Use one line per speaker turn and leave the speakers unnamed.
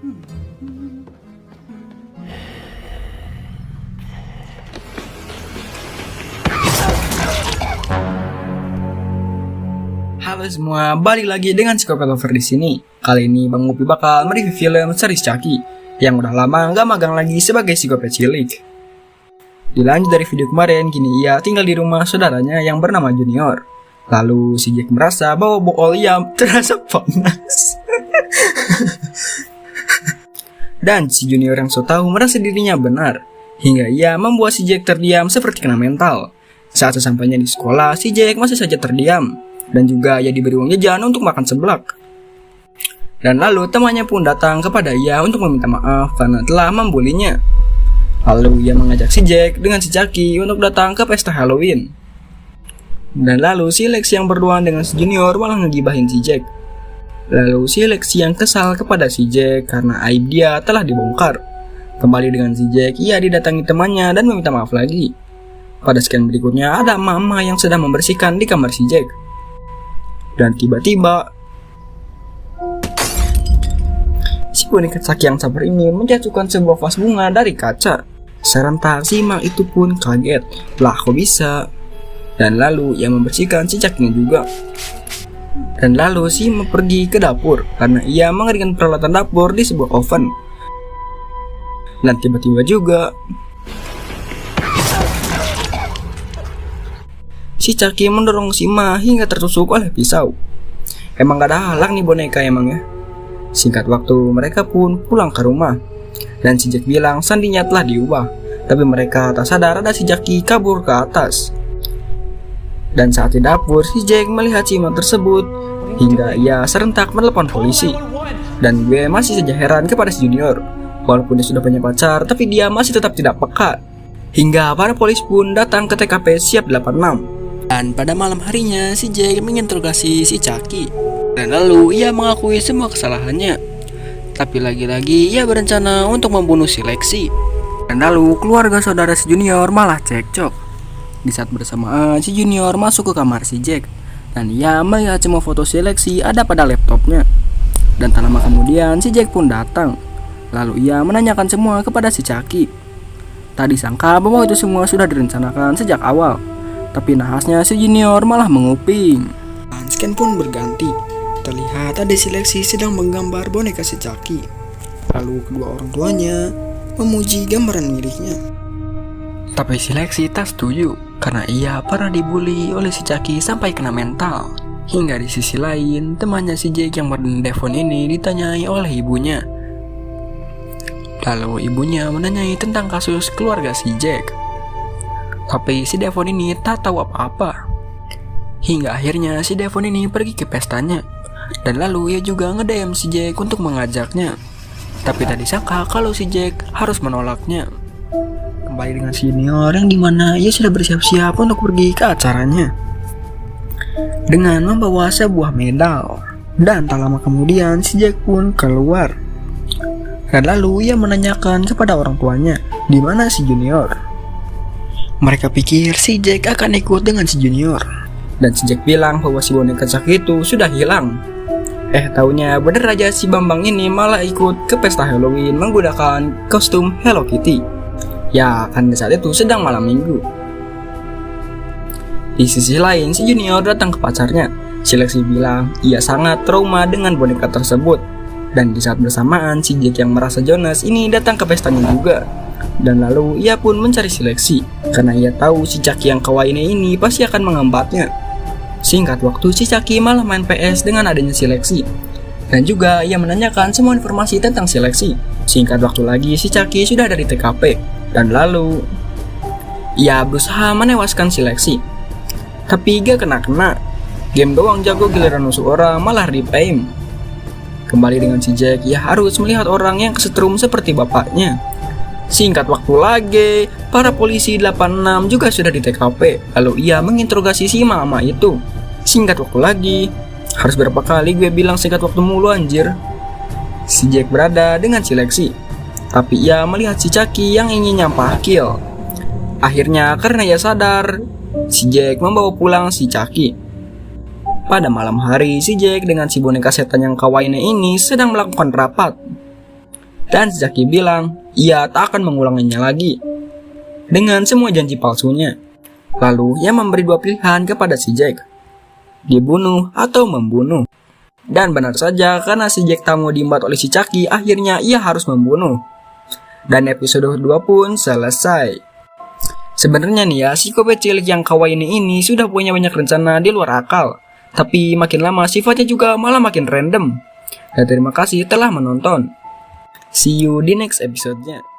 Halo semua, balik lagi dengan Psikopat Lover di sini. Kali ini Bang Upi bakal mereview film series Chucky yang udah lama nggak magang lagi sebagai psikopat cilik. Dilanjut dari video kemarin, kini ia tinggal di rumah saudaranya yang bernama Junior. Lalu si Jack merasa bahwa bokol ia terasa panas. Dan si Junior yang so tahu merasa dirinya benar, hingga ia membuat si Jack terdiam seperti kena mental. Saat sesampainya di sekolah, si Jack masih saja terdiam, dan juga ia diberi uang jajan untuk makan seblak. Dan lalu temannya pun datang kepada ia untuk meminta maaf karena telah membulinya. Lalu ia mengajak si Jack dengan si Chucky untuk datang ke pesta Halloween. Dan lalu si Lexi yang berduaan dengan si Junior malah ngegibahin si Jack. Lalu si Lexi yang kesal kepada si Jack karena aib dia telah dibongkar. Kembali dengan si Jack, ia didatangi temannya dan meminta maaf lagi. Pada scan berikutnya ada mama yang sedang membersihkan di kamar si Jack. Dan tiba-tiba si boneka Chucky yang sabar ini menjatuhkan sebuah vas bunga dari kaca. Serentak si Mak itu pun kaget, lah kok bisa? Dan lalu ia membersihkan si Chucky-nya juga. Dan lalu si Mak pergi ke dapur karena ia mengeringkan peralatan dapur di sebuah oven. Dan tiba-tiba juga si Chucky mendorong si Ma hingga tertusuk oleh pisau. Emang gak ada halang nih boneka emang ya. Singkat waktu mereka pun pulang ke rumah. Dan si Jack bilang sandinya telah diubah. Tapi mereka tak sadar ada si Chucky kabur ke atas. Dan saat di dapur si Jack melihat si Ma tersebut, hingga ia serentak menelepon polisi. Dan gue masih saja heran kepada si Junior. Walaupun dia sudah punya pacar, tapi dia masih tetap tidak peka. Hingga para polisi pun datang ke TKP siap 86. Dan pada malam harinya si Jack menginterogasi si Chucky. Dan lalu ia mengakui semua kesalahannya. Tapi lagi-lagi ia berencana untuk membunuh si Lexi. Dan lalu keluarga saudara si Junior malah cekcok. Di saat bersamaan si Junior masuk ke kamar si Jack. Dan ia melihat semua foto si Lexi ada pada laptopnya. Dan tak lama kemudian si Jack pun datang. Lalu ia menanyakan semua kepada si Chucky. Tak disangka bahwa itu semua sudah direncanakan sejak awal. Tapi nahasnya si Junior malah menguping. Scan pun berganti. Terlihat ada si Lexi sedang menggambar boneka si Chucky. Lalu kedua orang tuanya memuji gambaran miliknya. Tapi si Lexi tak setuju karena ia pernah dibully oleh si Chucky sampai kena mental. Hingga di sisi lain temannya si Jack yang bernama Devon ini ditanyai oleh ibunya. Lalu ibunya menanyai tentang kasus keluarga si Jack. Tapi si Devon ini tak tahu apa-apa. Hingga akhirnya si Devon ini pergi ke pestanya. Dan lalu ia juga nge-DM si Jack untuk mengajaknya. Tapi tak disangka kalau si Jack harus menolaknya. Kembali dengan si Junior yang dimana ia sudah bersiap-siap untuk pergi ke acaranya dengan membawa sebuah medal. Dan tak lama kemudian si Jack pun keluar. Dan lalu ia menanyakan kepada orang tuanya di mana si Junior. Mereka pikir si Jack akan ikut dengan si Junior. Dan si Jack bilang bahwa si boneka Chucky itu sudah hilang. Taunya bener aja si Bambang ini malah ikut ke pesta Halloween menggunakan kostum Hello Kitty. Ya kan saat itu sedang malam minggu. Di sisi lain si Junior datang ke pacarnya. Si Lexi bilang ia sangat trauma dengan boneka tersebut. Dan di saat bersamaan si Jack yang merasa Jonas ini datang ke pestanya juga. Dan lalu ia pun mencari si Lexi karena ia tahu si Chucky yang kawaii ini pasti akan mengembatnya. Singkat waktu si Chucky malah main PS dengan adanya si Lexi. Dan juga ia menanyakan semua informasi tentang si Lexi. Singkat waktu lagi si Chucky sudah ada di TKP. Dan lalu ia berusaha menewaskan si Lexi. Tapi gak kena-kena. Game doang jago giliran nusuk orang malah rip aim. Kembali dengan si Jack, ia harus melihat orang yang kesetrum seperti bapaknya. Singkat waktu lagi, para polisi 86 juga sudah di TKP. Lalu ia menginterogasi si mama itu. Singkat waktu lagi, harus berapa kali gue bilang singkat waktu mulu anjir. Si Jack berada dengan si Lexi. Tapi ia melihat si Chucky yang ingin nyampah kill. Akhirnya karena ia sadar, si Jack membawa pulang si Chucky. Pada malam hari, si Jack dengan si boneka setan yang kawaii ini sedang melakukan rapat. Dan si Jackie bilang ia tak akan mengulanginya lagi dengan semua janji palsunya. Lalu ia memberi dua pilihan kepada si Jack, dibunuh atau membunuh. Dan benar saja, karena si Jack tak mau diembat oleh si Chucky, akhirnya ia harus membunuh. Dan episode 2 pun selesai. Sebenarnya nih ya, si Kobe cilik yang kawaii ini sudah punya banyak rencana di luar akal. Tapi makin lama sifatnya juga malah makin random. Dan terima kasih telah menonton. See you di next episode-nya.